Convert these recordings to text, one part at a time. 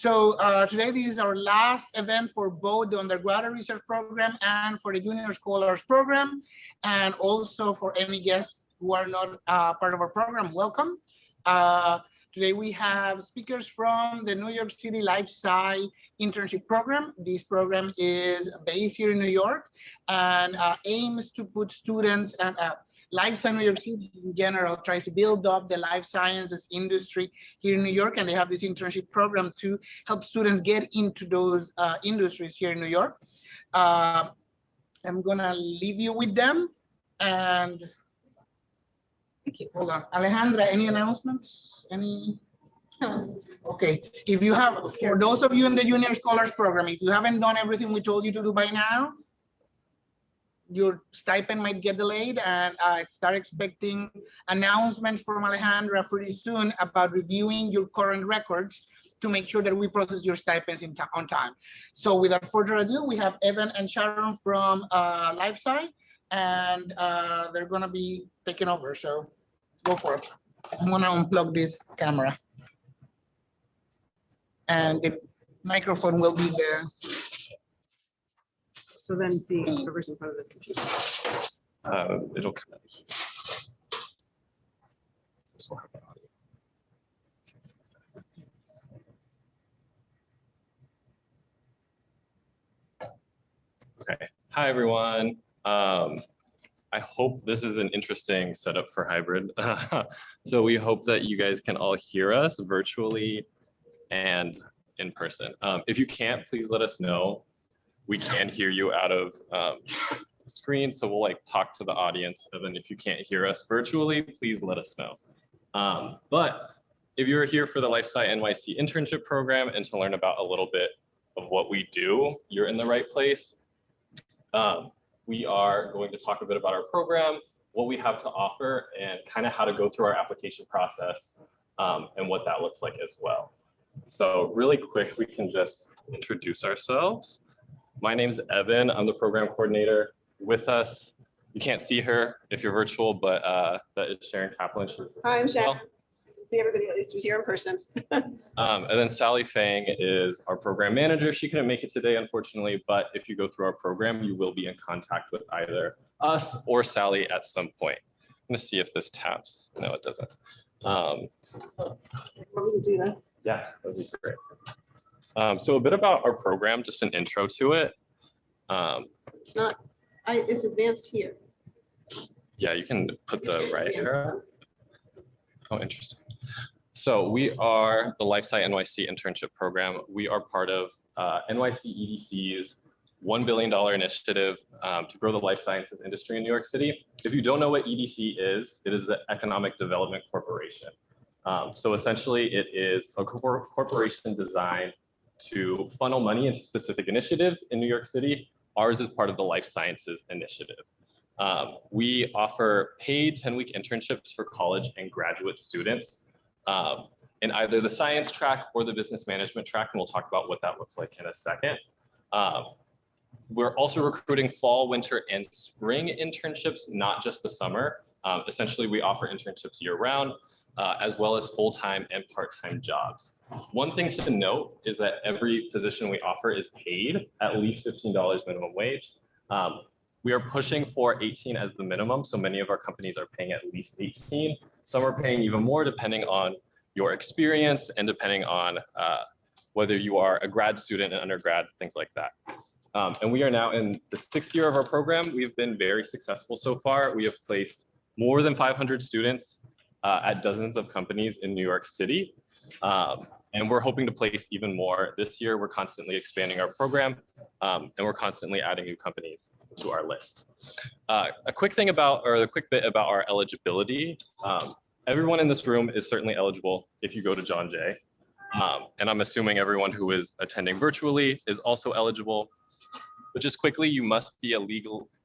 So today, this is our last event for both the undergraduate research program and for the junior scholars program, and also for any guests who are not part of our program, welcome. Today we have speakers from the New York City LifeSci internship program. This program is based here in New York and aims to put students and LifeSci New York City in general tries to build up the life sciences industry here in New York, and they have this internship program to help students get into those industries here in New York. I'm gonna leave you with them, and hold on, Alejandra, any announcements? Any? Okay, if you have, for those of you in the Junior Scholars Program, if you haven't done everything we told you to do by now, your stipend might get delayed, and start expecting announcements from Alejandra pretty soon about reviewing your current records to make sure that we process your stipends on time. So without further ado, we have Evan and Sharon from LifeSci, and they're gonna be taking over, so go for it. I'm gonna unplug this camera. And the microphone will be there. So then the version part of the computer. It'll come out. This will have an audio. Okay. Hi, everyone. I hope this is an interesting setup for hybrid. So we hope that you guys can all hear us virtually and in person. If you can't, please let us know. We can hear you out of the screen, so we'll like talk to the audience, and then if you can't hear us virtually, please let us know. But if you're here for the LifeSci NYC internship program and to learn about a little bit of what we do, you're in the right place. We are going to talk a bit about our program, what we have to offer, and kind of how to go through our application process and what that looks like as well. So really quick, we can just introduce ourselves. My name is Evan. I'm the program coordinator. With us, you can't see her if you're virtual, but that is Sharon Kaplan. Hi, I'm Sharon. See everybody at least who's here in person. And then Sally Fang is our program manager. She couldn't make it today, unfortunately, but if you go through our program, you will be in contact with either us or Sally at some point. I'm gonna see if this taps. No, it doesn't. Want me to do that? Yeah, that'd be great. So a bit about our program, just an intro to it. It's not, it's advanced here. Yeah, you can put the right arrow. Oh, interesting. So we are the LifeSci NYC internship program. We are part of NYC EDC's $1 billion initiative to grow the life sciences industry in New York City. If you don't know what EDC is, it is the Economic Development Corporation. So essentially it is a corporation designed to funnel money into specific initiatives in New York City. Ours is part of the Life Sciences Initiative. We offer paid 10-week internships for college and graduate students in either the science track or the business management track, and we'll talk about what that looks like in a second. We're also recruiting fall, winter, and spring internships, not just the summer. Essentially, we offer internships year-round, as well as full-time and part-time jobs. One thing to note is that every position we offer is paid at least $15 minimum wage. We are pushing for 18 as the minimum, so many of our companies are paying at least 18. Some are paying even more depending on your experience and depending on whether you are a grad student, an undergrad, things like that. And we are now in the 6th year of our program. We've been very successful so far. We have placed more than 500 students at dozens of companies in New York City. And we're hoping to place even more. This year, we're constantly expanding our program and we're constantly adding new companies to our list. A quick thing about, or the quick bit about our eligibility. Everyone in this room is certainly eligible if you go to John Jay. And I'm assuming everyone who is attending virtually is also eligible. But just quickly, you must be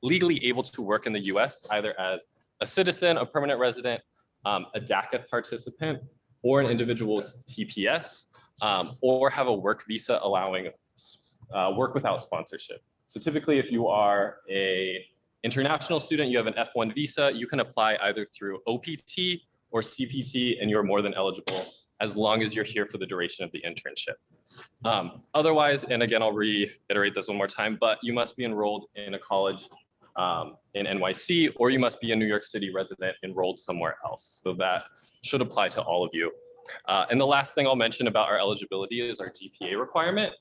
legally able to work in the US, either as a citizen, a permanent resident, a DACA participant, or an individual TPS, or have a work visa allowing work without sponsorship. So typically, if you are a international student, you have an F1 visa, you can apply either through OPT or CPT, and you're more than eligible as long as you're here for the duration of the internship. Otherwise, and again, I'll reiterate this one more time, but you must be enrolled in a college in NYC, or you must be a New York City resident enrolled somewhere else. So that should apply to all of you. And the last thing I'll mention about our eligibility is our GPA requirement.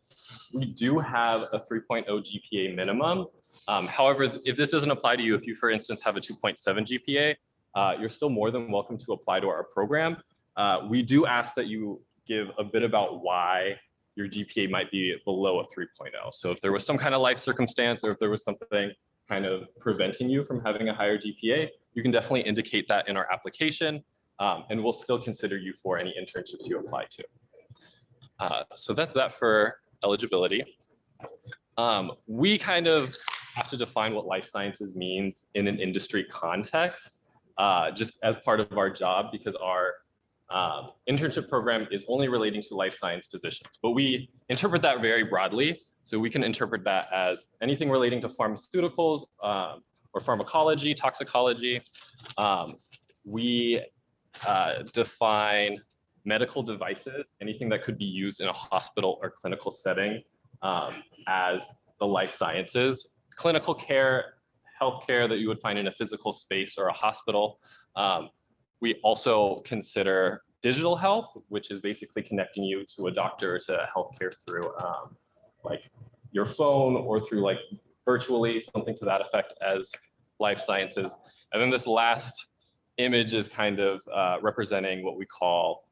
We do have a 3.0 GPA minimum. However, if this doesn't apply to you, if you, for instance, have a 2.7 GPA, you're still more than welcome to apply to our program. We do ask that you give a bit about why your GPA might be below a 3.0. So if there was some kind of life circumstance, or if there was something kind of preventing you from having a higher GPA, you can definitely indicate that in our application, and we'll still consider you for any internships you apply to. So that's that for eligibility. We kind of have to define what life sciences means in an industry context, just as part of our job, because our internship program is only relating to life science positions, but we interpret that very broadly. So we can interpret that as anything relating to pharmaceuticals or pharmacology, toxicology. We define medical devices, anything that could be used in a hospital or clinical setting, as the life sciences. Clinical care, healthcare that you would find in a physical space or a hospital. We also consider digital health, which is basically connecting you to a doctor, to healthcare through like your phone or through like virtually, something to that effect, as life sciences. And then this last image is kind of representing what we call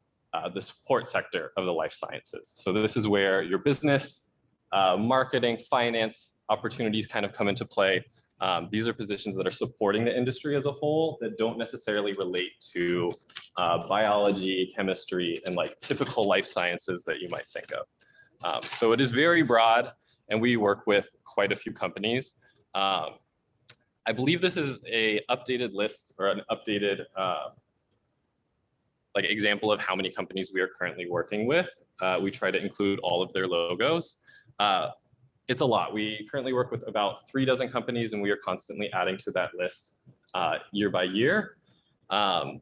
the support sector of the life sciences. So this is where your business, marketing, finance opportunities kind of come into play. These are positions that are supporting the industry as a whole that don't necessarily relate to biology, chemistry, and like typical life sciences that you might think of. So it is very broad, and we work with quite a few companies. I believe this is a updated list, or an updated like example of how many companies we are currently working with. We try to include all of their logos. It's a lot. We currently work with about 36 companies, and we are constantly adding to that list year by year. And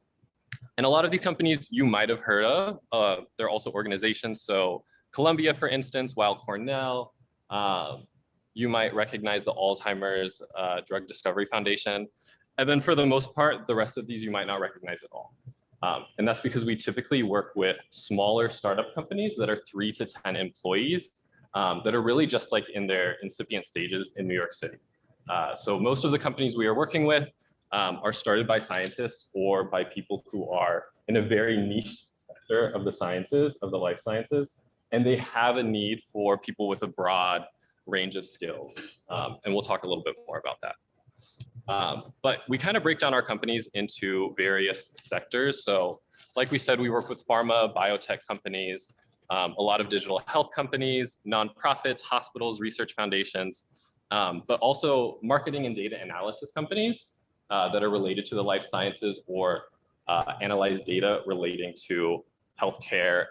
a lot of these companies you might have heard of. They're also organizations. So Columbia, for instance, Weill Cornell. You might recognize the Alzheimer's Drug Discovery Foundation. And then for the most part, the rest of these you might not recognize at all. And that's because we typically work with smaller startup companies that are 3 to 10 employees, that are really just like in their incipient stages in New York City. So most of the companies we are working with are started by scientists or by people who are in a very niche sector of the sciences, of the life sciences, and they have a need for people with a broad range of skills. And we'll talk a little bit more about that. But we kind of break down our companies into various sectors. So like we said, we work with pharma, biotech companies, a lot of digital health companies, nonprofits, hospitals, research foundations, but also marketing and data analysis companies that are related to the life sciences or analyze data relating to healthcare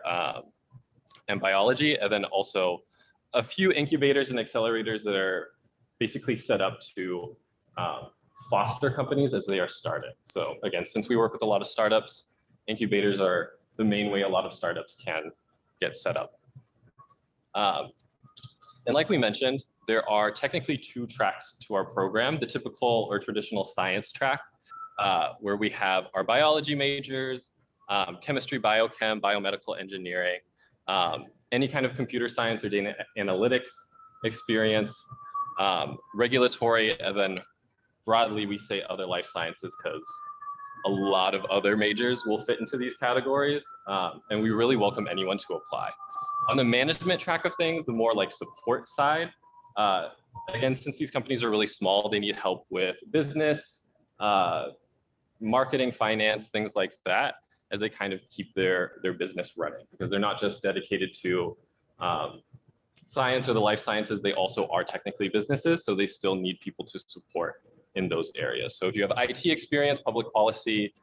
and biology. And then also a few incubators and accelerators that are basically set up to foster companies as they are started. So again, since we work with a lot of startups, incubators are the main way a lot of startups can get set up. And like we mentioned, there are technically 2 tracks to our program, the typical or traditional science track, where we have our biology majors, chemistry, biochem, biomedical engineering, any kind of computer science or data analytics experience, regulatory, and then broadly we say other life sciences because a lot of other majors will fit into these categories, and we really welcome anyone to apply. On the management track of things, the more like support side, again, since these companies are really small, they need help with business, marketing, finance, things like that, as they kind of keep their business running, because they're not just dedicated to science or the life sciences, they also are technically businesses, so they still need people to support in those areas. So if you have IT experience, public policy,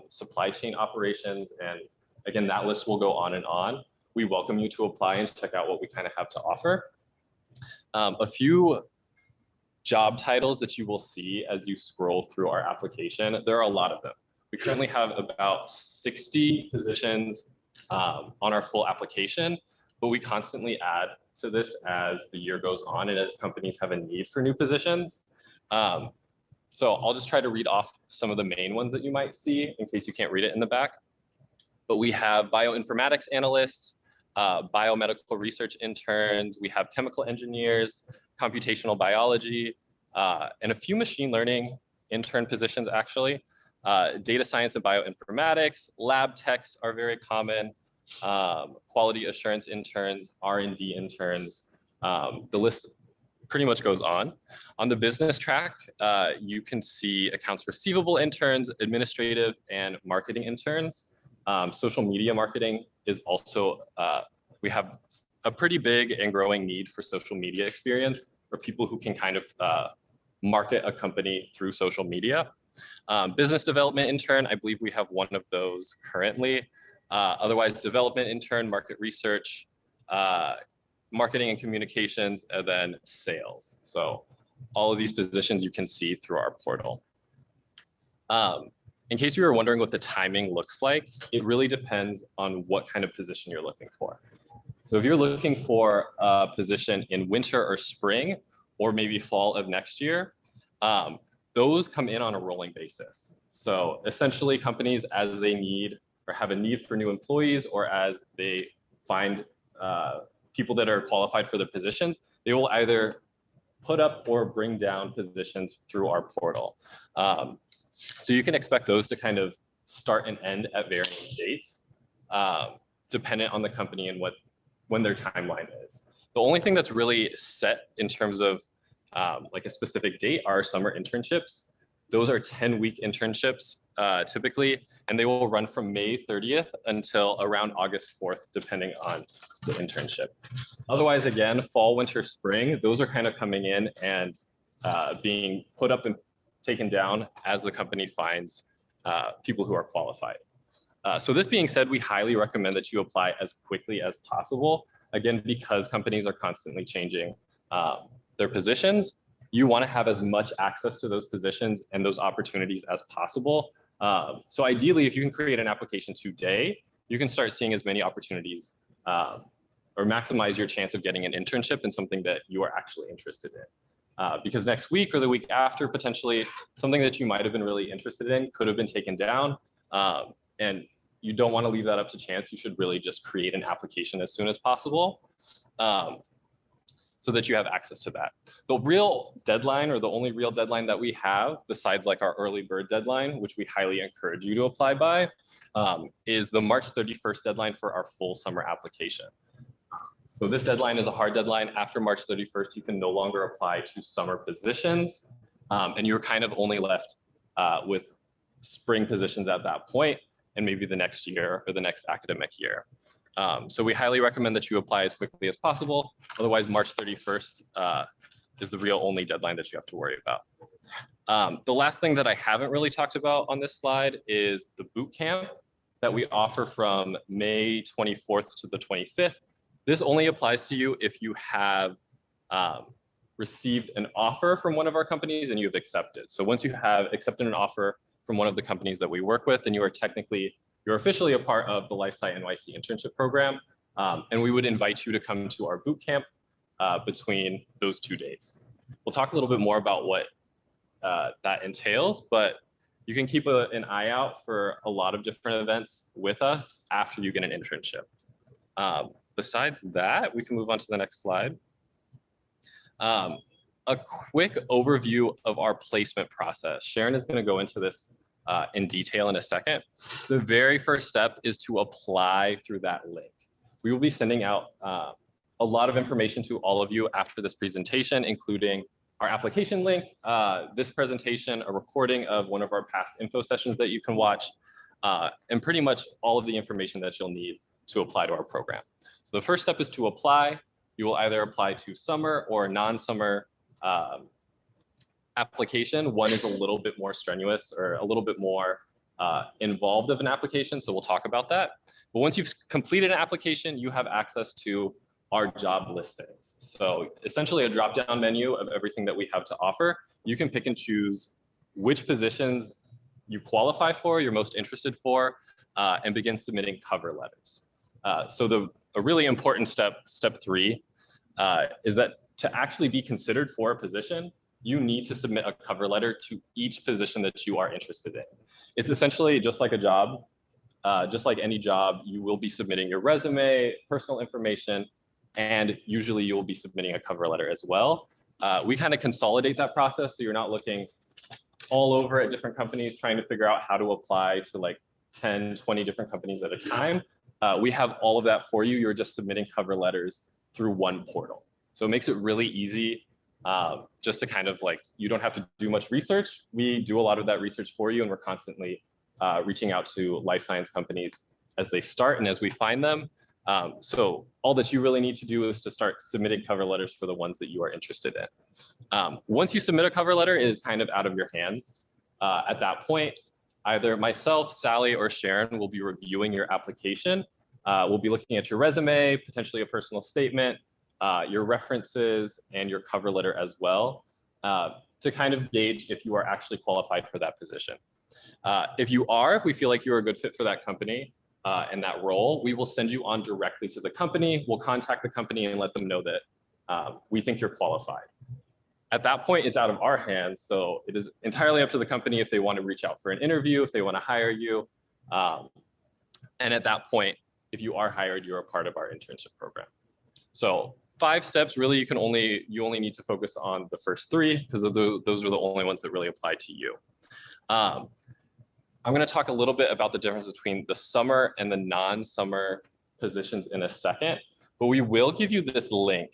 supply chain operations, and again, that list will go on and on. We welcome you to apply and check out what we kind of have to offer. A few job titles that you will see as you scroll through our application, there are a lot of them. We currently have about 60 positions on our full application, but we constantly add to this as the year goes on and as companies have a need for new positions. So I'll just try to read off some of the main ones that you might see in case you can't read it in the back. But we have bioinformatics analysts, biomedical research interns, we have chemical engineers, computational biology, and a few machine learning intern positions actually. Data science and bioinformatics, lab techs are very common, quality assurance interns, R&D interns. The list pretty much goes on. On the business track, you can see accounts receivable interns, administrative and marketing interns. Social media marketing is also, we have a pretty big and growing need for social media experience for people who can kind of market a company through social media. Business development intern, I believe we have one of those currently. Otherwise, development intern, market research, marketing and communications, and then sales. So all of these positions you can see through our portal. In case you were wondering what the timing looks like, it really depends on what kind of position you're looking for. So if you're looking for a position in winter or spring, or maybe fall of next year, those come in on a rolling basis. So essentially companies, as they need or have a need for new employees, or as they find people that are qualified for the positions, they will either put up or bring down positions through our portal. So you can expect those to kind of start and end at varying dates, dependent on the company and when their timeline is. The only thing that's really set in terms of like a specific date are summer internships. Those are 10-week internships typically, and they will run from May 30th until around August 4th, depending on the internship. Otherwise, again, fall, winter, spring, those are kind of coming in and being put up and taken down as the company finds people who are qualified. So this being said, we highly recommend that you apply as quickly as possible. Again, because companies are constantly changing their positions, you want to have as much access to those positions and those opportunities as possible. So ideally, if you can create an application today, you can start seeing as many opportunities or maximize your chance of getting an internship in something that you are actually interested in. Because next week or the week after, potentially something that you might have been really interested in could have been taken down. And you don't want to leave that up to chance. You should really just create an application as soon as possible so that you have access to that. The real deadline, or the only real deadline that we have, besides like our early bird deadline, which we highly encourage you to apply by, is the March 31st deadline for our full summer application. So this deadline is a hard deadline. After March 31st, you can no longer apply to summer positions, and you're kind of only left with spring positions at that point, and maybe the next year or the next academic year. So we highly recommend that you apply as quickly as possible. Otherwise, March 31st is the real only deadline that you have to worry about. The last thing that I haven't really talked about on this slide is the boot camp that we offer from May 24th to the 25th. This only applies to you if you have received an offer from one of our companies and you have accepted. So once you have accepted an offer from one of the companies that we work with, then you're officially a part of the LifeSci NYC internship program. And we would invite you to come to our boot camp between those 2 days. We'll talk a little bit more about what that entails, but you can keep an eye out for a lot of different events with us after you get an internship. Besides that, we can move on to the next slide. A quick overview of our placement process. Sharon is going to go into this in detail in a second. The very first step is to apply through that link. We will be sending out a lot of information to all of you after this presentation, including our application link, this presentation, a recording of one of our past info sessions that you can watch, and pretty much all of the information that you'll need to apply to our program. So the first step is to apply. You will either apply to summer or non-summer application. One is a little bit more strenuous or a little bit more involved of an application, so we'll talk about that. But once you've completed an application, you have access to our job listings. So essentially a drop-down menu of everything that we have to offer. You can pick and choose which positions you qualify for, you're most interested for, and begin submitting cover letters. A really important step 3, is that to actually be considered for a position, you need to submit a cover letter to each position that you are interested in. It's essentially just like a job. Just like any job, you will be submitting your resume, personal information, and usually you will be submitting a cover letter as well. We kind of consolidate that process so you're not looking all over at different companies trying to figure out how to apply to like 10, 20 different companies at a time. We have all of that for you. You're just submitting cover letters through one portal. So it makes it really easy just to kind of like, you don't have to do much research. We do a lot of that research for you, and we're constantly reaching out to life science companies as they start and as we find them. So all that you really need to do is to start submitting cover letters for the ones that you are interested in. Once you submit a cover letter, it is kind of out of your hands. At that point, either myself, Sally, or Sharon will be reviewing your application. We'll be looking at your resume, potentially a personal statement, your references, and your cover letter as well, to kind of gauge if you are actually qualified for that position. If we feel like you're a good fit for that company and that role, we will send you on directly to the company. We'll contact the company and let them know that we think you're qualified. At that point, it's out of our hands. So it is entirely up to the company if they want to reach out for an interview, if they want to hire you. And at that point, if you are hired, you're a part of our internship program. So 5 steps, really, you only need to focus on the first 3 because those are the only ones that really apply to you. I'm going to talk a little bit about the difference between the summer and the non-summer positions in a second, but we will give you this link.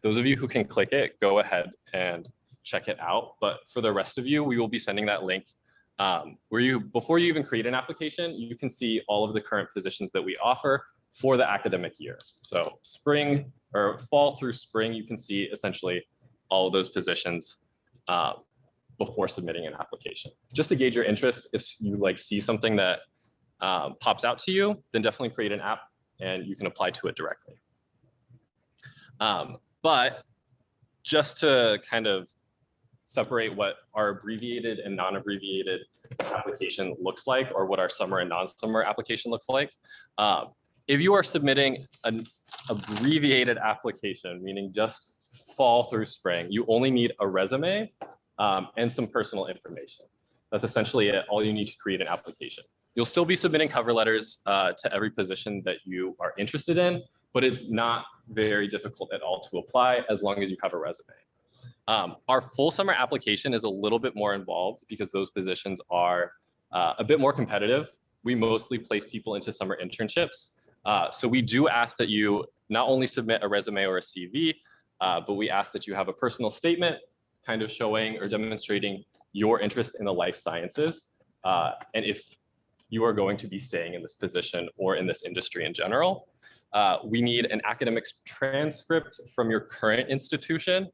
Those of you who can click it, go ahead and check it out. But for the rest of you, we will be sending that link where before you even create an application, you can see all of the current positions that we offer for the academic year. So spring or fall through spring, you can see essentially all of those positions before submitting an application. Just to gauge your interest, if you see something that pops out to you, then definitely create an app and you can apply to it directly. But just to kind of separate what our abbreviated and non-abbreviated application looks like, or what our summer and non-summer application looks like, if you are submitting an abbreviated application, meaning just fall through spring, you only need a resume and some personal information. That's essentially it, all you need to create an application. You'll still be submitting cover letters to every position that you are interested in, but it's not very difficult at all to apply as long as you have a resume. Our full summer application is a little bit more involved because those positions are a bit more competitive. We mostly place people into summer internships. So we do ask that you not only submit a resume or a CV, but we ask that you have a personal statement kind of showing or demonstrating your interest in the life sciences. And if you are going to be staying in this position or in this industry in general, we need an academic transcript from your current institution.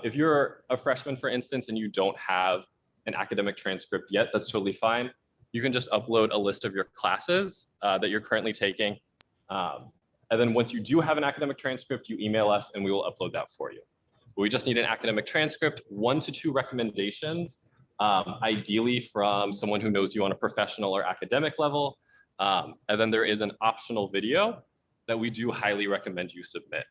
If you're a freshman, for instance, and you don't have an academic transcript yet, that's totally fine. You can just upload a list of your classes that you're currently taking. And then once you do have an academic transcript, you email us and we will upload that for you. We just need an academic transcript, 1 to 2 recommendations, ideally from someone who knows you on a professional or academic level. And then there is an optional video that we do highly recommend you submit.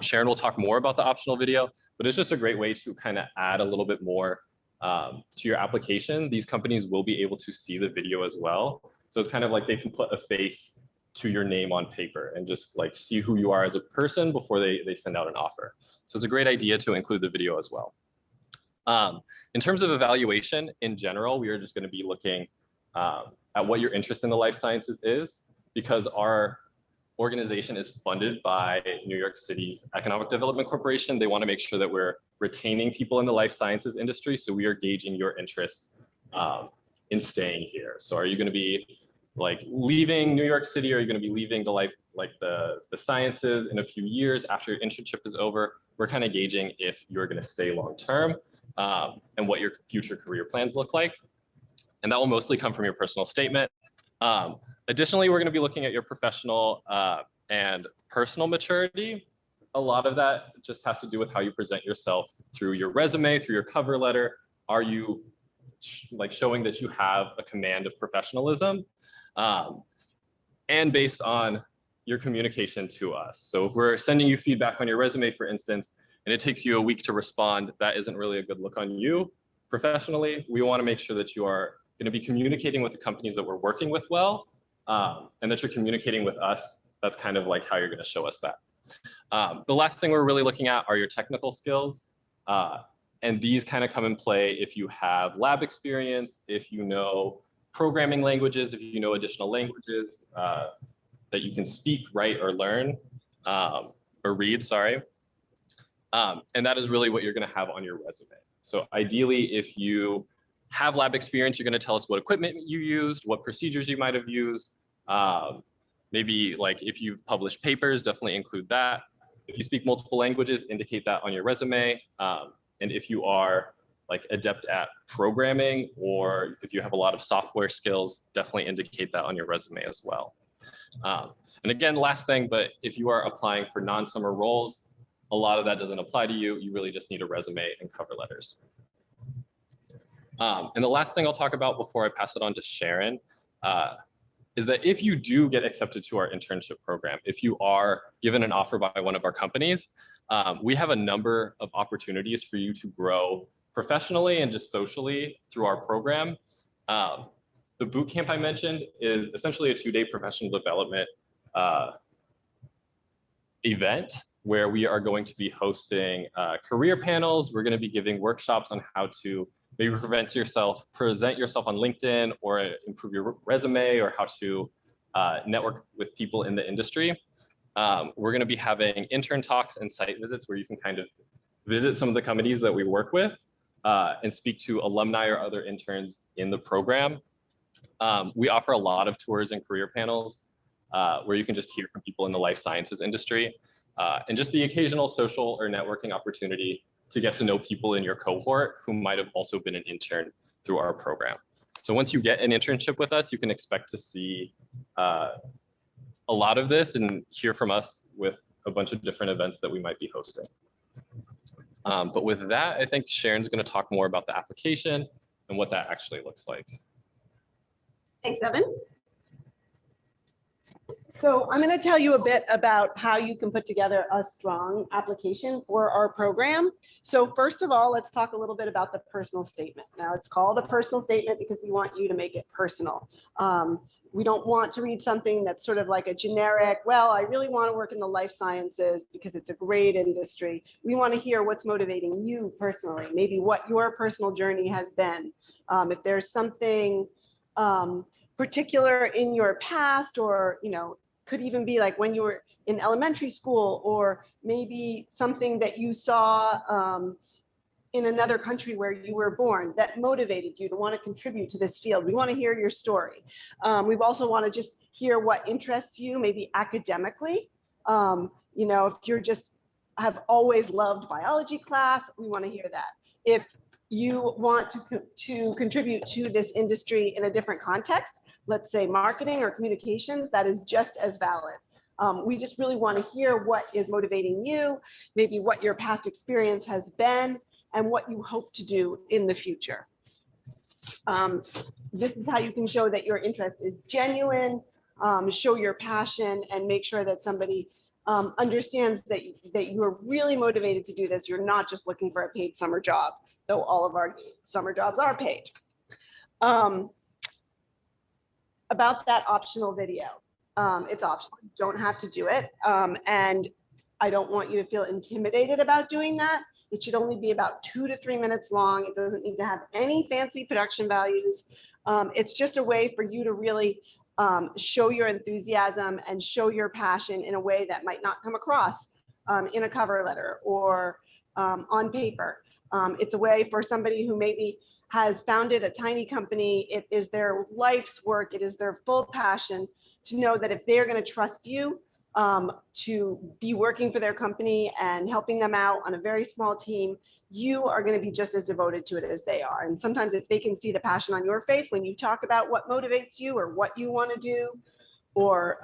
Sharon will talk more about the optional video, but it's just a great way to kind of add a little bit more to your application. These companies will be able to see the video as well. So it's kind of like they can put a face to your name on paper and just see who you are as a person before they send out an offer. So it's a great idea to include the video as well. In terms of evaluation in general, we are just going to be looking at what your interest in the life sciences is, because our organization is funded by New York City's Economic Development Corporation. They want to make sure that we're retaining people in the life sciences industry. So we are gauging your interest in staying here. So are you going to be leaving New York City? Or are you going to be leaving the sciences in a few years after your internship is over? We're kind of gauging if you're going to stay long-term and what your future career plans look like. And that will mostly come from your personal statement. Additionally, we're going to be looking at your professional and personal maturity. A lot of that just has to do with how you present yourself through your resume, through your cover letter. Are you showing that you have a command of professionalism? and based on your communication to us. So if we're sending you feedback on your resume, for instance, and it takes you a week to respond, that isn't really a good look on you professionally. We want to make sure that you are going to be communicating with the companies that we're working with well, and that you're communicating with us. That's kind of like how you're going to show us that. The last thing we're really looking at are your technical skills. And these kind of come in play if you have lab experience, if you know programming languages, if you know additional languages that you can speak, write, or learn, or read, sorry. And that is really what you're going to have on your resume. So ideally, if you have lab experience, you're going to tell us what equipment you used, what procedures you might have used. Maybe like if you've published papers, definitely include that. If you speak multiple languages, indicate that on your resume. And if you are like adept at programming, or if you have a lot of software skills, definitely indicate that on your resume as well. And again, last thing, but if you are applying for non-summer roles, a lot of that doesn't apply to you. You really just need a resume and cover letters. And the last thing I'll talk about before I pass it on to Sharon is that if you do get accepted to our internship program, if you are given an offer by one of our companies, we have a number of opportunities for you to grow professionally and just socially through our program. The boot camp I mentioned is essentially a 2-day professional development event where we are going to be hosting career panels. We're going to be giving workshops on how to maybe present yourself on LinkedIn, or improve your resume, or how to network with people in the industry. We're going to be having intern talks and site visits where you can kind of visit some of the companies that we work with and speak to alumni or other interns in the program. We offer a lot of tours and career panels where you can just hear from people in the life sciences industry, and just the occasional social or networking opportunity to get to know people in your cohort who might have also been an intern through our program. So once you get an internship with us, you can expect to see a lot of this and hear from us with a bunch of different events that we might be hosting. But with that, I think Sharon's going to talk more about the application and what that actually looks like. Thanks, Evan. So I'm going to tell you a bit about how you can put together a strong application for our program. So first of all, let's talk a little bit about the personal statement. Now, it's called a personal statement because we want you to make it personal. We don't want to read something that's sort of like a generic, well, I really want to work in the life sciences because it's a great industry. We want to hear what's motivating you personally, maybe what your personal journey has been. If there's something particular in your past, or could even be like when you were in elementary school, or maybe something that you saw in another country where you were born that motivated you to want to contribute to this field. We want to hear your story. We also want to just hear what interests you, maybe academically. If you're just have always loved biology class, we want to hear that. If you want to contribute to this industry in a different context, let's say marketing or communications, that is just as valid. We just really want to hear what is motivating you, maybe what your past experience has been, and what you hope to do in the future. This is how you can show that your interest is genuine, show your passion, and make sure that somebody understands that you are really motivated to do this. You're not just looking for a paid summer job, though all of our summer jobs are paid. About that optional video. It's optional, you don't have to do it. And I don't want you to feel intimidated about doing that. It should only be about 2 to 3 minutes long. It doesn't need to have any fancy production values. It's just a way for you to really show your enthusiasm and show your passion in a way that might not come across in a cover letter or on paper. It's a way for somebody who maybe has founded a tiny company, it is their life's work, it is their full passion, to know that if they're going to trust you to be working for their company and helping them out on a very small team, you are going to be just as devoted to it as they are. And sometimes if they can see the passion on your face when you talk about what motivates you or what you want to do, or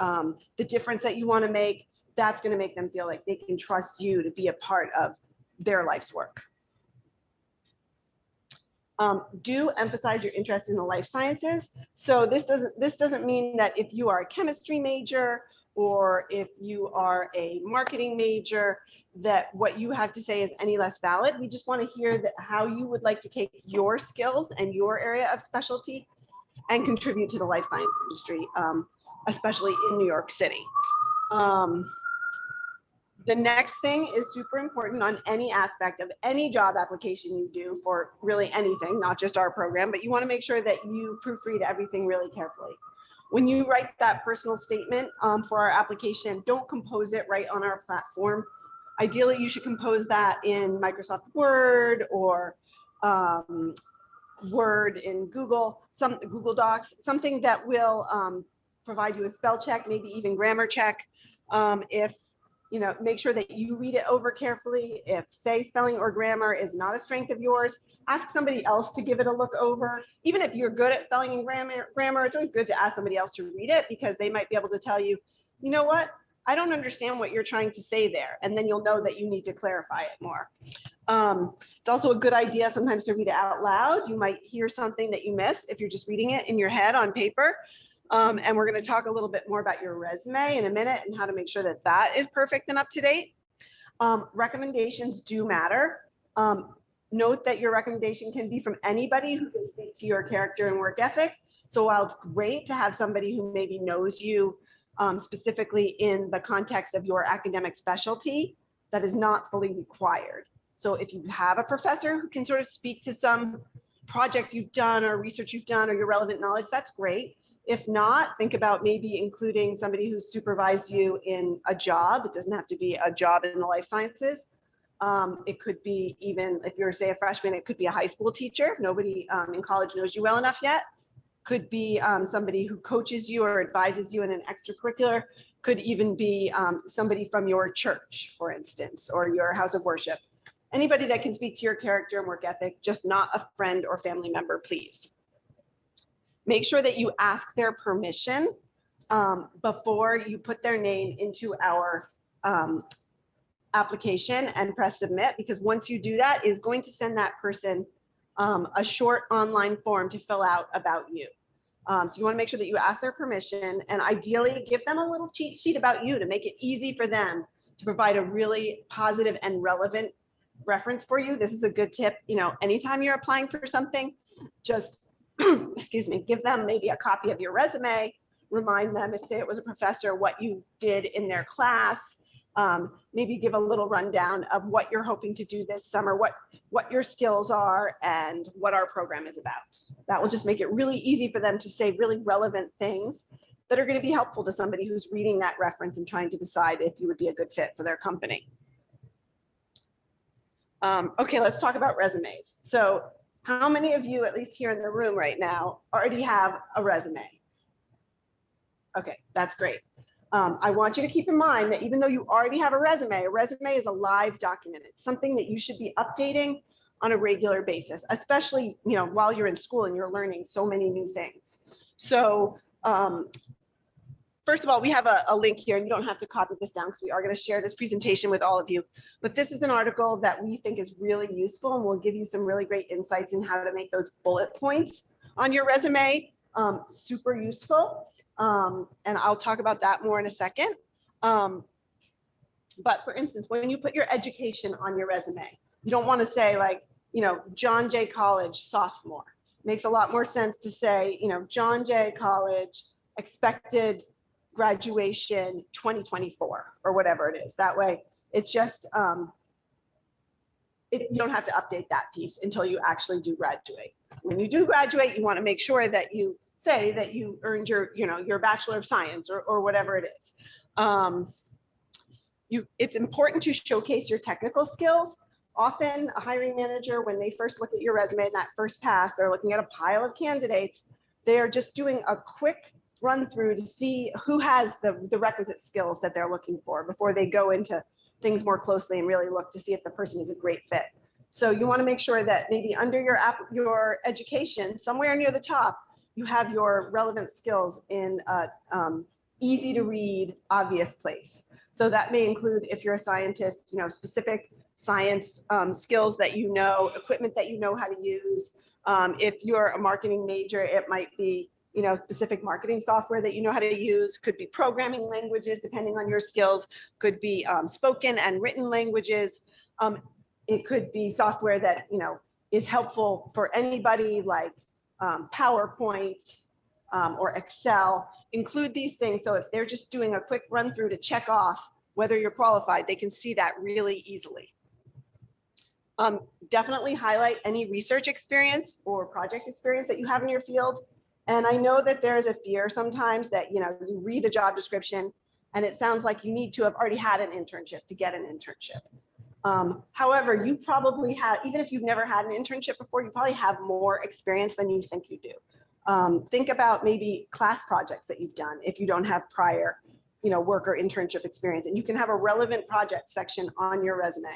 the difference that you want to make, that's going to make them feel like they can trust you to be a part of their life's work. Do emphasize your interest in the life sciences. So this doesn't mean that if you are a chemistry major or if you are a marketing major, that what you have to say is any less valid. We just want to hear that how you would like to take your skills and your area of specialty and contribute to the life science industry, especially in New York City. The next thing is super important on any aspect of any job application you do for really anything, not just our program, but you want to make sure that you proofread everything really carefully. When you write that personal statement for our application, don't compose it right on our platform. Ideally, you should compose that in Microsoft Word or Word in Google Docs, something that will provide you a spell check, maybe even grammar check. If you know, make sure that you read it over carefully. If say spelling or grammar is not a strength of yours, ask somebody else to give it a look over. Even if you're good at spelling and grammar, it's always good to ask somebody else to read it because they might be able to tell you, you know what, I don't understand what you're trying to say there. And then you'll know that you need to clarify it more. It's also a good idea sometimes to read it out loud. You might hear something that you miss if you're just reading it in your head on paper. And we're going to talk a little bit more about your resume in a minute and how to make sure that that is perfect and up to date. Recommendations do matter. Note that your recommendation can be from anybody who can speak to your character and work ethic. So while it's great to have somebody who maybe knows you specifically in the context of your academic specialty, that is not fully required. So if you have a professor who can sort of speak to some project you've done or research you've done or your relevant knowledge, that's great. If not, think about maybe including somebody who's supervised you in a job. It doesn't have to be a job in the life sciences. It could be even if you're, say, a freshman, it could be a high school teacher if nobody in college knows you well enough yet. Could be somebody who coaches you or advises you in an extracurricular. Could even be somebody from your church, for instance, or your house of worship. Anybody that can speak to your character and work ethic, just not a friend or family member, please. Make sure that you ask their permission before you put their name into our application and press submit, because once you do that, it's going to send that person a short online form to fill out about you. So you want to make sure that you ask their permission and ideally give them a little cheat sheet about you to make it easy for them to provide a really positive and relevant reference for you. This is a good tip. You know, anytime you're applying for something, just excuse me, give them maybe a copy of your resume, remind them if say it was a professor, what you did in their class, maybe give a little rundown of what you're hoping to do this summer, what your skills are and what our program is about. That will just make it really easy for them to say really relevant things that are going to be helpful to somebody who's reading that reference and trying to decide if you would be a good fit for their company. Okay, let's talk about resumes. So how many of you, at least here in the room right now, already have a resume? Okay, that's great. I want you to keep in mind that even though you already have a resume is a live document. It's something that you should be updating on a regular basis, especially, you know, while you're in school and you're learning so many new things. So first of all, we have a link here, and you don't have to copy this down because we are going to share this presentation with all of you. But this is an article that we think is really useful and will give you some really great insights in how to make those bullet points on your resume super useful. And I'll talk about that more in a second. But for instance, when you put your education on your resume, you don't want to say like, you know, John Jay College sophomore. It makes a lot more sense to say, you know, John Jay College expected graduation 2024 or whatever it is. That way it's just, you don't have to update that piece until you actually do graduate. When you do graduate, you want to make sure that you say that you earned your, you know, your Bachelor of Science or whatever it is. It's important to showcase your technical skills. Often a hiring manager, when they first look at your resume in that first pass, they're looking at a pile of candidates. They are just doing a quick run through to see who has the requisite skills that they're looking for before they go into things more closely and really look to see if the person is a great fit. So you want to make sure that maybe under your education, somewhere near the top, you have your relevant skills in a easy to read, obvious place. So that may include, if you're a scientist, you know, specific science skills that you know, equipment that you know how to use, If you're a marketing major, it might be, specific marketing software that you know how to use, could be programming languages, depending on your skills, could be spoken and written languages. It could be software that, is helpful for anybody, like PowerPoint or Excel. Include these things. So if they're just doing a quick run through to check off whether you're qualified, they can see that really easily. Definitely highlight any research experience or project experience that you have in your field. And I know that there is a fear sometimes that, you read a job description and it sounds like you need to have already had an internship to get an internship. However, you probably have, even if you've never had an internship before, you probably have more experience than you think you do. Think about maybe class projects that you've done if you don't have prior, work or internship experience, and you can have a relevant project section on your resume.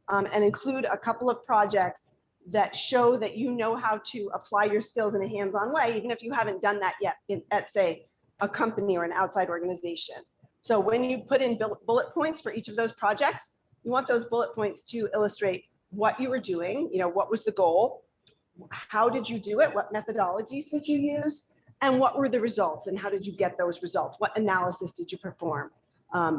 And include a couple of projects that show that you know how to apply your skills in a hands-on way, even if you haven't done that yet at, say, a company or an outside organization. So when you put in bullet points for each of those projects, you want those bullet points to illustrate what you were doing, what was the goal, how did you do it, what methodologies did you use, and what were the results, and how did you get those results, what analysis did you perform,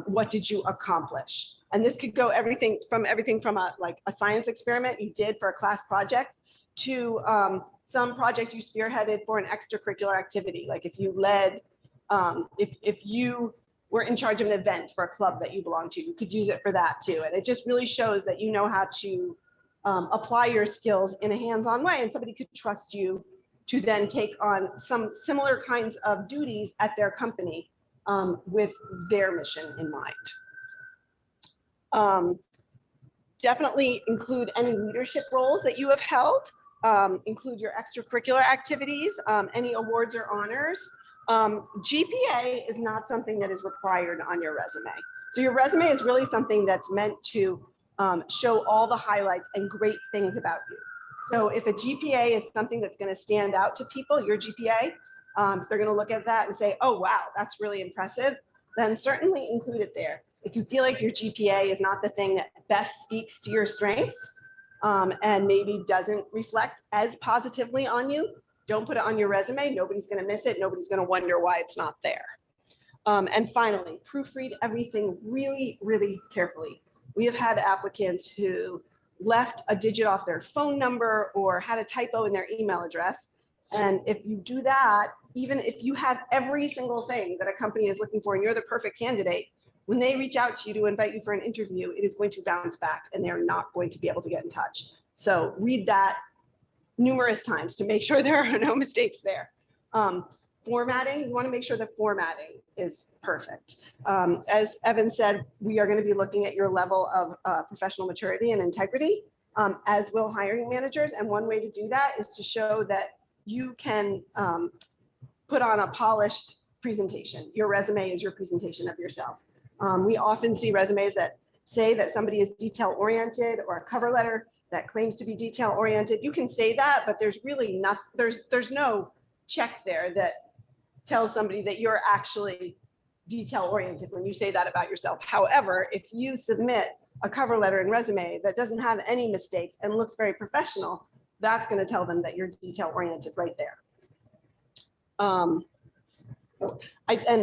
what did you accomplish. And this could go everything from a science experiment you did for a class project to some project you spearheaded for an extracurricular activity. Like if you led, if you were in charge of an event for a club that you belong to, you could use it for that too. And it just really shows that you know how to apply your skills in a hands-on way, and somebody could trust you to then take on some similar kinds of duties at their company with their mission in mind. Definitely include any leadership roles that you have held, include your extracurricular activities, any awards or honors. GPA is not something that is required on your resume. So your resume is really something that's meant to show all the highlights and great things about you. So if a GPA is something that's going to stand out to people, your GPA, if they're going to look at that and say, oh, wow, that's really impressive, then certainly include it there. If you feel like your GPA is not the thing that best speaks to your strengths and maybe doesn't reflect as positively on you, don't put it on your resume. Nobody's going to miss it. Nobody's going to wonder why it's not there. And finally, proofread everything really, really carefully. We have had applicants who left a digit off their phone number or had a typo in their email address. And if you do that, even if you have every single thing that a company is looking for and you're the perfect candidate, when they reach out to you to invite you for an interview, it is going to bounce back and they're not going to be able to get in touch. So read that numerous times to make sure there are no mistakes there. Formatting, you want to make sure the formatting is perfect. As Evan said, we are going to be looking at your level of professional maturity and integrity, as will hiring managers. And one way to do that is to show that you can put on a polished presentation. Your resume is your presentation of yourself. We often see resumes that say that somebody is detail oriented, or a cover letter that claims to be detail oriented. You can say that, but there's really nothing, there's no check there that tells somebody that you're actually detail oriented when you say that about yourself. However, if you submit a cover letter and resume that doesn't have any mistakes and looks very professional, that's going to tell them that you're detail oriented right there. And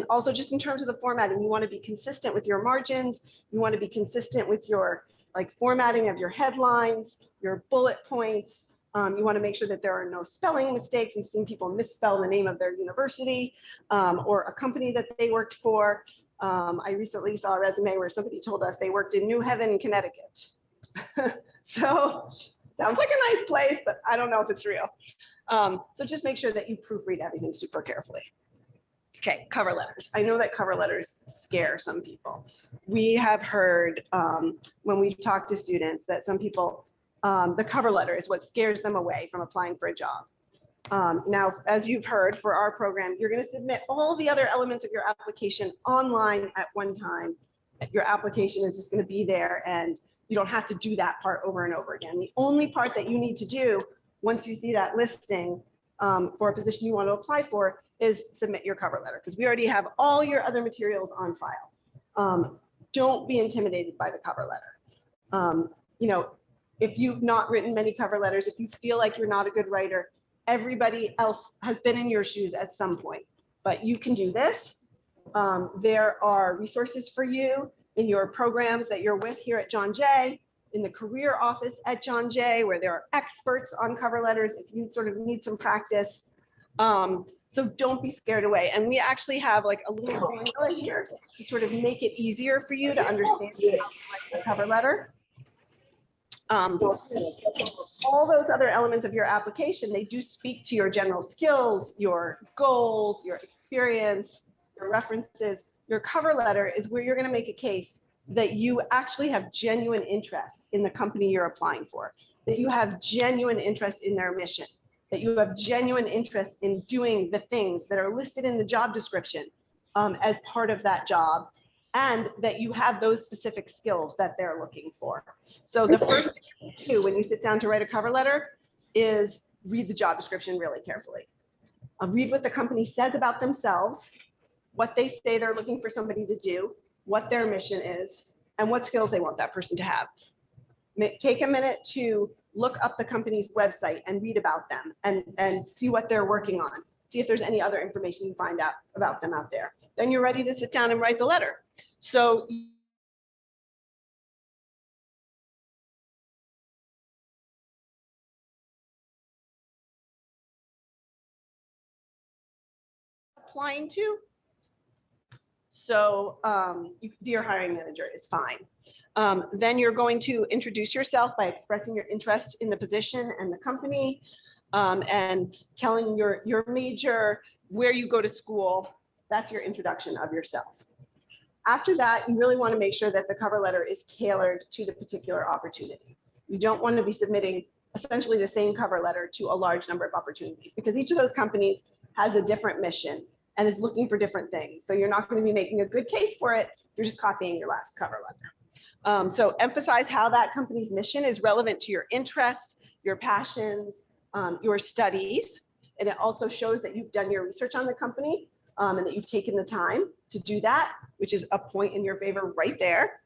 also just in terms of the formatting, you want to be consistent with your margins. You want to be consistent with your formatting of your headlines, your bullet points. You want to make sure that there are no spelling mistakes. We've seen people misspell the name of their university or a company that they worked for. I recently saw a resume where somebody told us they worked in New Haven, Connecticut. So sounds like a nice place, but I don't know if it's real. So just make sure that you proofread everything super carefully. Okay, cover letters. I know that cover letters scare some people. We have heard when we've talked to students that some people, the cover letter is what scares them away from applying for a job. Now, as you've heard, for our program, you're going to submit all the other elements of your application online at one time. Your application is just going to be there, and you don't have to do that part over and over again. The only part that you need to do once you see that listing for a position you want to apply for is submit your cover letter, because we already have all your other materials on file. Don't be intimidated by the cover letter. You know, if you've not written many cover letters, if you feel like you're not a good writer, everybody else has been in your shoes at some point, but you can do this. There are resources for you in your programs that you're with here at John Jay, in the career office at John Jay, where there are experts on cover letters if you sort of need some practice. So don't be scared away. And we actually have like a little formula here to sort of make it easier for you to understand how to write a cover letter. All those other elements of your application, they do speak to your general skills, your goals, your experience, your references. Your cover letter is where you're going to make a case that you actually have genuine interest in the company you're applying for, that you have genuine interest in their mission, that you have genuine interest in doing the things that are listed in the job description as part of that job, and that you have those specific skills that they're looking for. So the first thing you do when you sit down to write a cover letter is read the job description really carefully. Read what the company says about themselves, what they say they're looking for somebody to do, what their mission is, and what skills they want that person to have. Take a minute to look up the company's website and read about them and see what they're working on. See if there's any other information you find out about them out there. Then you're ready to sit down and write the letter. So applying to. So dear hiring manager is fine. Then you're going to introduce yourself by expressing your interest in the position and the company, and telling your major, where you go to school. That's your introduction of yourself. After that, you really want to make sure that the cover letter is tailored to the particular opportunity. You don't want to be submitting essentially the same cover letter to a large number of opportunities, because each of those companies has a different mission and is looking for different things. So you're not going to be making a good case for it. You're just copying your last cover letter. So emphasize how that company's mission is relevant to your interest, your passions, your studies. And it also shows that you've done your research on the company and that you've taken the time to do that, which is a point in your favor right there.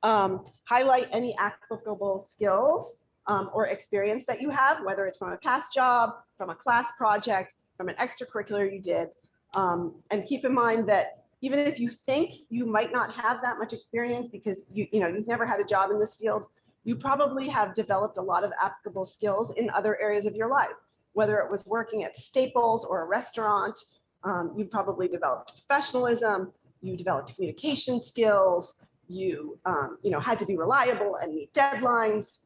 Highlight any applicable skills or experience that you have, whether it's from a past job, from a class project, from an extracurricular you did. And keep in mind that even if you think you might not have that much experience because you've never had a job in this field, you probably have developed a lot of applicable skills in other areas of your life, whether it was working at Staples or a restaurant. You probably developed professionalism, you developed communication skills, you had to be reliable and meet deadlines.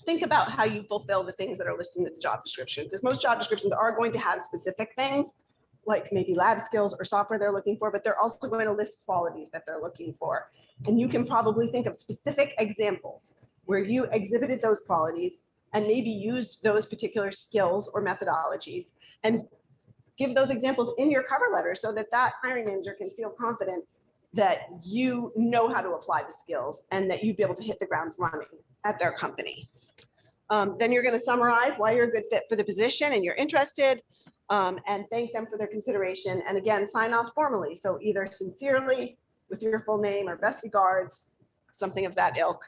Think about how you fulfill the things that are listed in the job description, because most job descriptions are going to have specific things, like maybe lab skills or software they're looking for, but they're also going to list qualities that they're looking for. And you can probably think of specific examples where you exhibited those qualities and maybe used those particular skills or methodologies, and give those examples in your cover letter so that that hiring manager can feel confident that you know how to apply the skills and that you'd be able to hit the ground running at their company. Then you're going to summarize why you're a good fit for the position and you're interested, and thank them for their consideration. And again, sign off formally. So either sincerely with your full name or best regards, something of that ilk.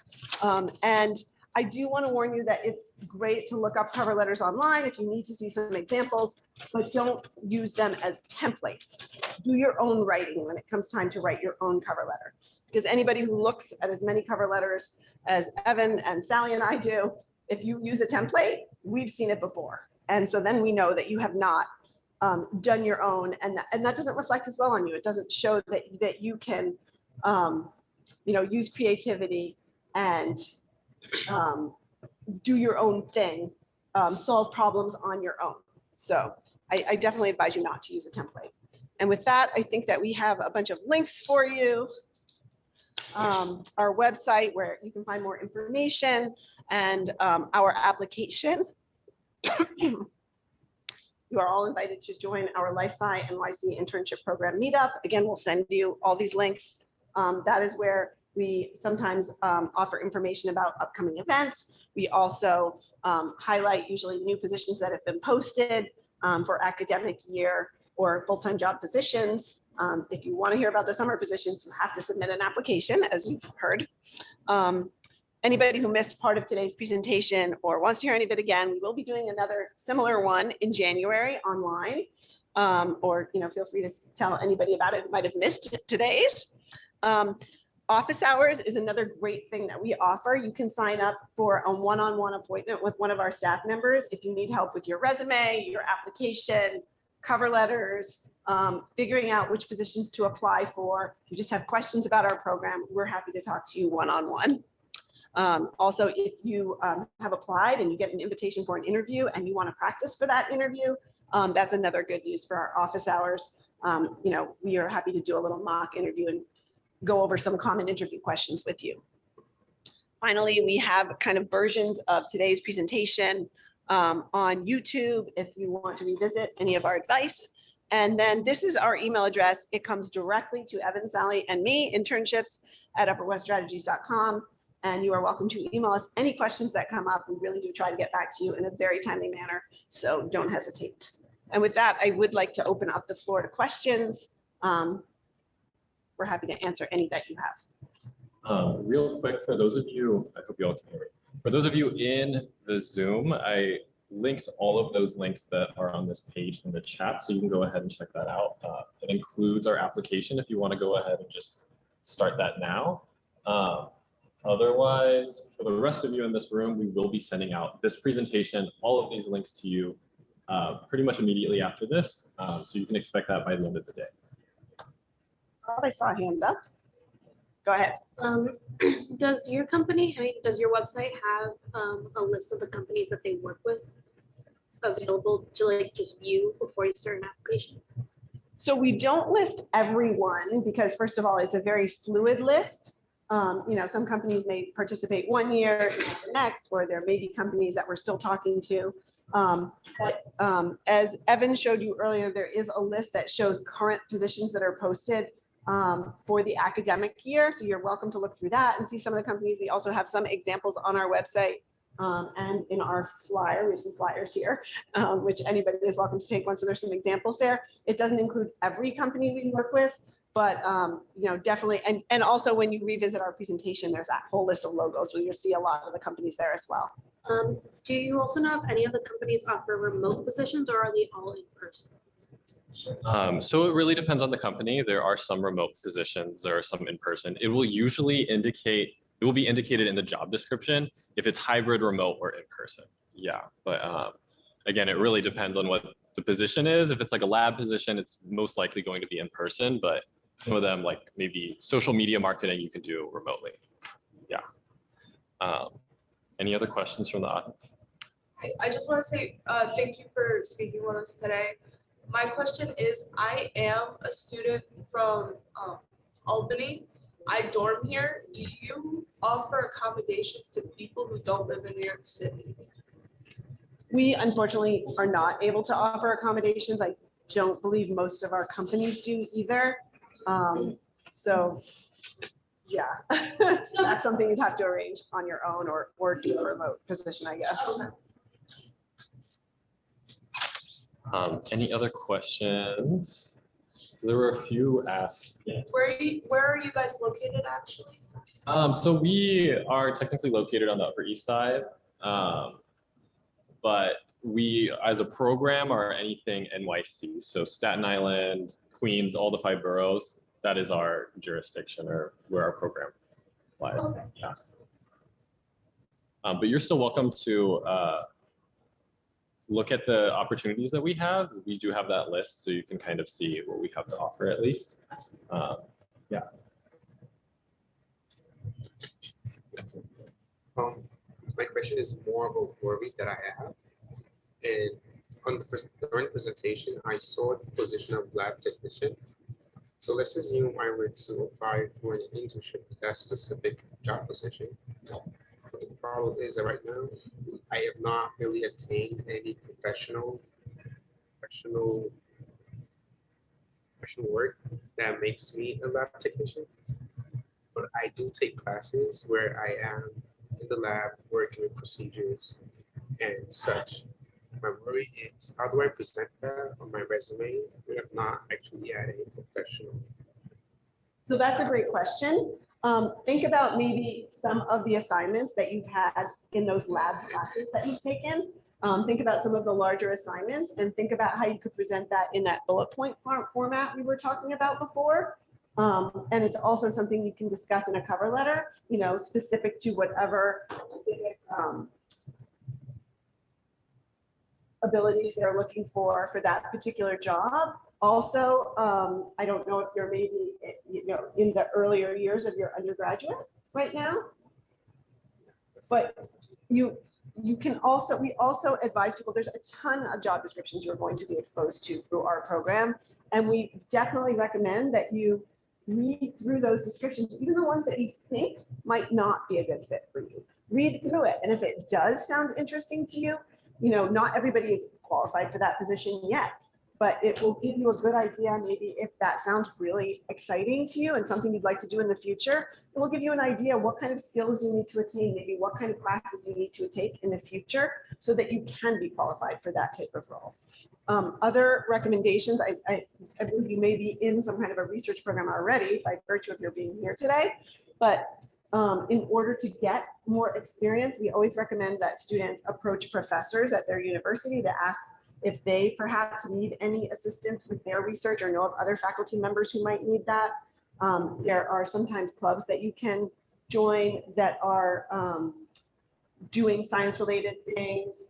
And I do want to warn you that it's great to look up cover letters online if you need to see some examples, but don't use them as templates. Do your own writing when it comes time to write your own cover letter. Because anybody who looks at as many cover letters as Evan and Sally and I do, if you use a template, we've seen it before. And so then we know that you have not done your own, and that doesn't reflect as well on you. It doesn't show that you can use creativity and do your own thing, solve problems on your own. So I definitely advise you not to use a template. And with that, I think that we have a bunch of links for you. Our website where you can find more information, and our application. You are all invited to join our LifeSci NYC internship program meetup. Again, we'll send you all these links. That is where we sometimes offer information about upcoming events. We also highlight usually new positions that have been posted for academic year or full-time job positions. If you want to hear about the summer positions, you have to submit an application, as you've heard. Anybody who missed part of today's presentation or wants to hear any of it again, we will be doing another similar one in January online. Or feel free to tell anybody about it who might have missed today's. Office hours is another great thing that we offer. You can sign up for a one-on-one appointment with one of our staff members if you need help with your resume, your application, cover letters, figuring out which positions to apply for. If you just have questions about our program, we're happy to talk to you one-on-one. Also, if you have applied and you get an invitation for an interview and you want to practice for that interview, that's another good news for our office hours. We are happy to do a little mock interview and go over some common interview questions with you. Finally, we have kind of versions of today's presentation on YouTube if you want to revisit any of our advice. And then this is our email address. It comes directly to Evan, Sally, and me, internships@upperweststrategies.com. And you are welcome to email us any questions that come up. We really do try to get back to you in a very timely manner, so don't hesitate. And with that, I would like to open up the floor to questions. We're happy to answer any that you have. Real quick, for those of you, I hope you all can hear me. For those of you in the Zoom, I linked all of those links that are on this page in the chat, so you can go ahead and check that out. It includes our application if you want to go ahead and just start that now. Otherwise, for the rest of you in this room, we will be sending out this presentation, all of these links to you pretty much immediately after this. So you can expect that by the end of the day. Oh, I saw a hand up. Go ahead. Does your company, does your website have a list of the companies that they work with available to just view before you start an application? So we don't list everyone because first of all, it's a very fluid list. Some companies may participate 1 year, the next, or there may be companies that we're still talking to. As Evan showed you earlier, there is a list that shows current positions that are posted for the academic year. So you're welcome to look through that and see some of the companies. We also have some examples on our website and in our flyer. We have some flyers here, which anybody is welcome to take one. So there's some examples there. It doesn't include every company we work with, but definitely. And also when you revisit our presentation, there's that whole list of logos where you'll see a lot of the companies there as well. Do you also know if any of the companies offer remote positions or are they all in person? So it really depends on the company. There are some remote positions, there are some in person. It will usually indicate, it will be indicated in the job description if it's hybrid, remote, or in person. Yeah, but again, it really depends on what the position is. If it's like a lab position, it's most likely going to be in person, but some of them, like maybe social media marketing, you can do remotely. Yeah. Any other questions from the audience? I just want to say thank you for speaking with us today. My question is, I am a student from Albany. I dorm here. Do you offer accommodations to people who don't live in New York City? We unfortunately are not able to offer accommodations. I don't believe most of our companies do either. So yeah, that's something you'd have to arrange on your own or do a remote position, I guess. Any other questions? There were a few asked. Yeah. Where are you guys located actually? So we are technically located on the Upper East Side, but we, as a program, are anything NYC. So Staten Island, Queens, all the 5 boroughs. That is our jurisdiction or where our program lies. Okay. Yeah. But you're still welcome to look at the opportunities that we have. We do have that list, so you can kind of see what we have to offer at least. Yeah. My question is more of a worry that I have. And during the presentation, I saw the position of lab technician. So let's assume I were to apply for an internship with that specific job position. But the problem is that right now, I have not really attained any professional work that makes me a lab technician. But I do take classes where I am in the lab working with procedures and such. My worry is, how do I present that on my resume when I'm not actually at a professional? So that's a great question. Think about maybe some of the assignments that you've had in those lab classes that you've taken. Think about some of the larger assignments and think about how you could present that in that bullet point format we were talking about before. And it's also something you can discuss in a cover letter, you know, specific to whatever specific, abilities they're looking for that particular job. Also, I don't know if you're maybe, you know, in the earlier years of your undergraduate right now, but you can also, we also advise people, there's a ton of job descriptions you're going to be exposed to through our program. And we definitely recommend that you read through those descriptions, even the ones that you think might not be a good fit for you. Read through it. And if it does sound interesting to you, you know, not everybody is qualified for that position yet, but it will give you a good idea. Maybe if that sounds really exciting to you and something you'd like to do in the future, it will give you an idea what kind of skills you need to attain, maybe what kind of classes you need to take in the future so that you can be qualified for that type of role. Other recommendations, I believe you may be in some kind of a research program already by virtue of your being here today, but in order to get more experience, we always recommend that students approach professors at their university to ask if they perhaps need any assistance with their research or know of other faculty members who might need that. There are sometimes clubs that you can join that are doing science-related things.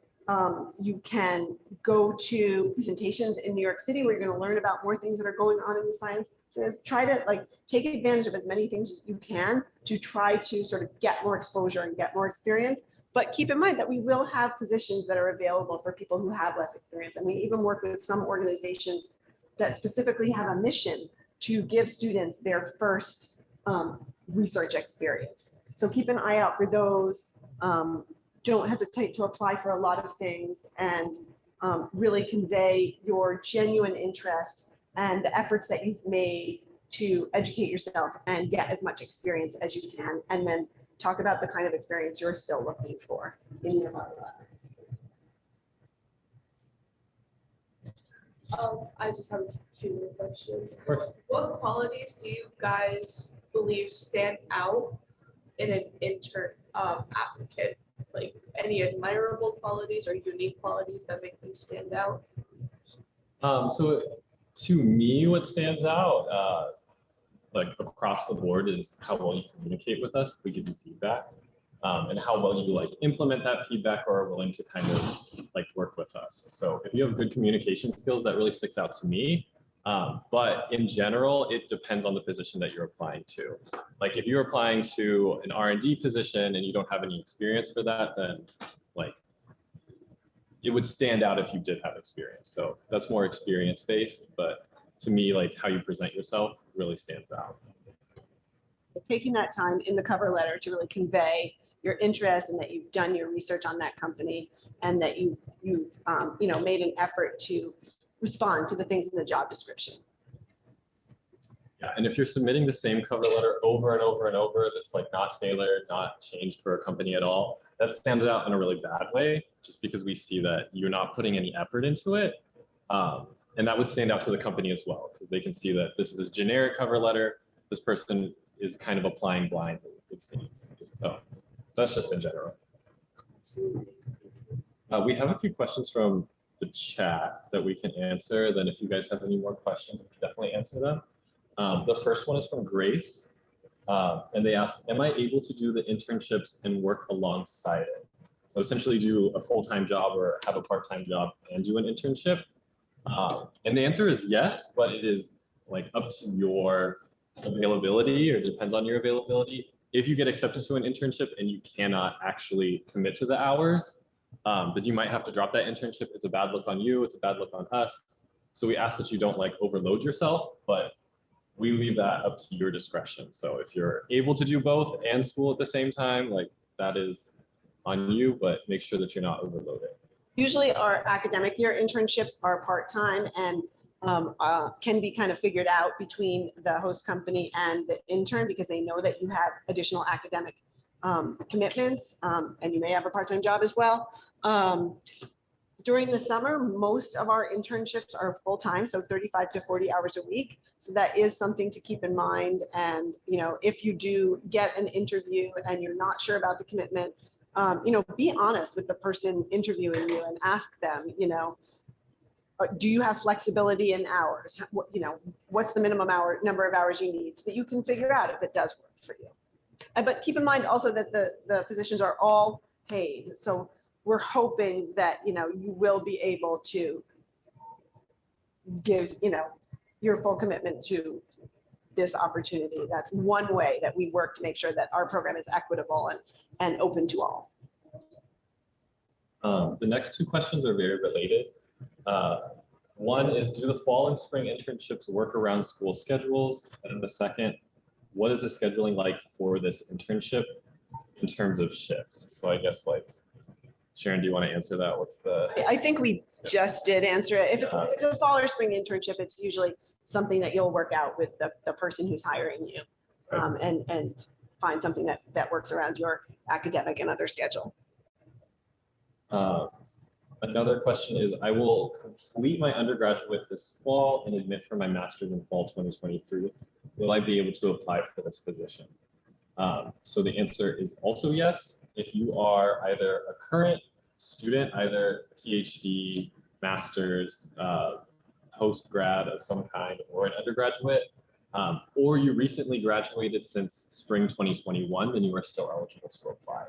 You can go to presentations in New York City where you're going to learn about more things that are going on in the sciences. Try to take advantage of as many things as you can to try to sort of get more exposure and get more experience. But keep in mind that we will have positions that are available for people who have less experience. And we even work with some organizations that specifically have a mission to give students their first research experience. So keep an eye out for those. Don't hesitate to apply for a lot of things and really convey your genuine interest and the efforts that you've made to educate yourself and get as much experience as you can, and then talk about the kind of experience you're still looking for in your cover letter. I just have a few more questions. Of course. What qualities do you guys believe stand out in an intern applicant? Like any admirable qualities or unique qualities that make them stand out? So to me, what stands out, like across the board, is how well you communicate with us. We give you feedback, and how well you implement that feedback or are willing to kind of work with us. So if you have good communication skills, that really sticks out to me. But in general, it depends on the position that you're applying to. Like if you're applying to an R&D position and you don't have any experience for that, then it would stand out if you did have experience. So that's more experience based, but to me, how you present yourself really stands out. Taking that time in the cover letter to really convey your interest and that you've done your research on that company and that you've made an effort to respond to the things in the job description. Yeah, and if you're submitting the same cover letter over and over and over, that's not tailored, not changed for a company at all, that stands out in a really bad way, just because we see that you're not putting any effort into it. And that would stand out to the company as well, because they can see that this is a generic cover letter. This person is kind of applying blindly, it seems. So that's just in general. We have a few questions from the chat that we can answer. Then if you guys have any more questions, we can definitely answer them. The first one is from Grace, and they ask, am I able to do the internships and work alongside it? So essentially do a full-time job or have a part-time job and do an internship. And the answer is yes, but it is up to your availability, or depends on your availability. If you get accepted to an internship and you cannot actually commit to the hours, then you might have to drop that internship. It's a bad look on you, it's a bad look on us. So we ask that you don't overload yourself, but we leave that up to your discretion. So if you're able to do both and school at the same time, that is on you, but make sure that you're not overloaded. Usually our academic year internships are part-time and can be kind of figured out between the host company and the intern, because they know that you have additional academic commitments, and you may have a part-time job as well. During the summer, most of our internships are full-time, so 35 to 40 hours a week. So that is something to keep in mind. And, you know, if you do get an interview and you're not sure about the commitment, you know, be honest with the person interviewing you and ask them, you know, do you have flexibility in hours? You know, what's the minimum number of hours you need so that you can figure out if it does work for you. But keep in mind also that the positions are all paid. So we're hoping that, you know, you will be able to give, you know, your full commitment to this opportunity. That's one way that we work to make sure that our program is equitable and open to all. The next two questions are very related. One is, do the fall and spring internships work around school schedules? And the second, what is the scheduling like for this internship in terms of shifts? So I guess, like, Sharon, do you want to answer that? What's the? I think we just did answer it. If it's a fall or spring internship, it's usually something that you'll work out with the person who's hiring you, and find something that works around your academic and other schedule. Another question is, I will complete my undergraduate this fall and admit for my master's in fall 2023. Will I be able to apply for this position? So the answer is also yes. If you are either a current student, either PhD, master's, post-grad of some kind, or an undergraduate, or you recently graduated since spring 2021, then you are still eligible to apply.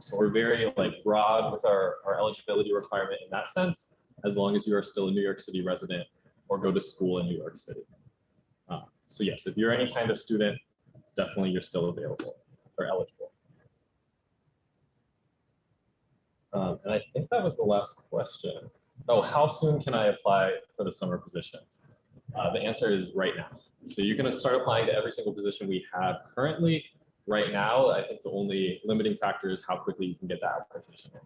So we're very broad with our eligibility requirement in that sense, as long as you are still a New York City resident or go to school in New York City. So yes, if you're any kind of student, definitely you're still available or eligible. And I think that was the last question. Oh, how soon can I apply for the summer positions? The answer is right now. So you can start applying to every single position we have currently. Right now, I think the only limiting factor is how quickly you can get that application in.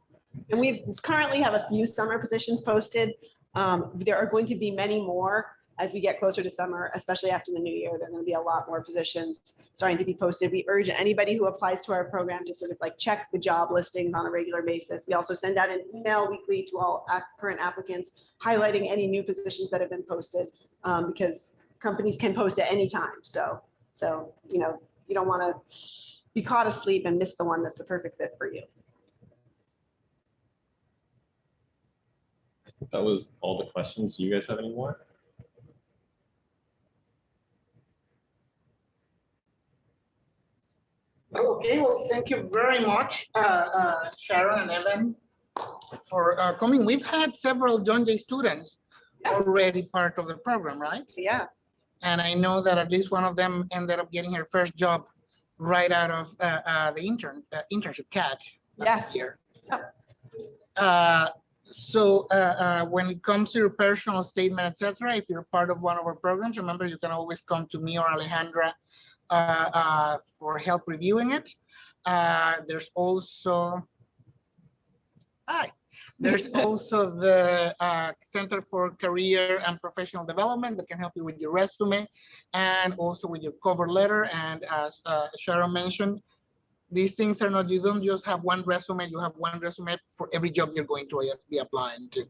And we currently have a few summer positions posted. There are going to be many more as we get closer to summer, especially after the new year. There are going to be a lot more positions starting to be posted. We urge anybody who applies to our program to sort of check the job listings on a regular basis. We also send out an email weekly to all current applicants highlighting any new positions that have been posted, because companies can post at any time. So you know, you don't want to be caught asleep and miss the one that's the perfect fit for you. I think that was all the questions. Do you guys have any more? Okay, well, thank you very much, Sharon and Evan, for coming. We've had several John Jay students already part of the program, right? Yeah. And I know that at least one of them ended up getting her first job right out of the internship CAT last year. So when it comes to your personal statement, etc., if you're part of one of our programs, remember you can always come to me or Alejandra for help reviewing it. There's also the Center for Career and Professional Development that can help you with your resume and also with your cover letter. And as Sharon mentioned, these things are not, you don't just have one resume, you have one resume for every job you're going to be applying to.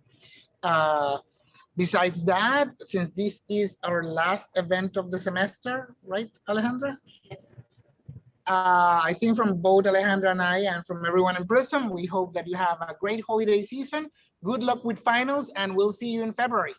Besides that, since this is our last event of the semester, right, Alejandra? Yes. I think from both Alejandra and I and from everyone in PRISM, we hope that you have a great holiday season. Good luck with finals, and we'll see you in February.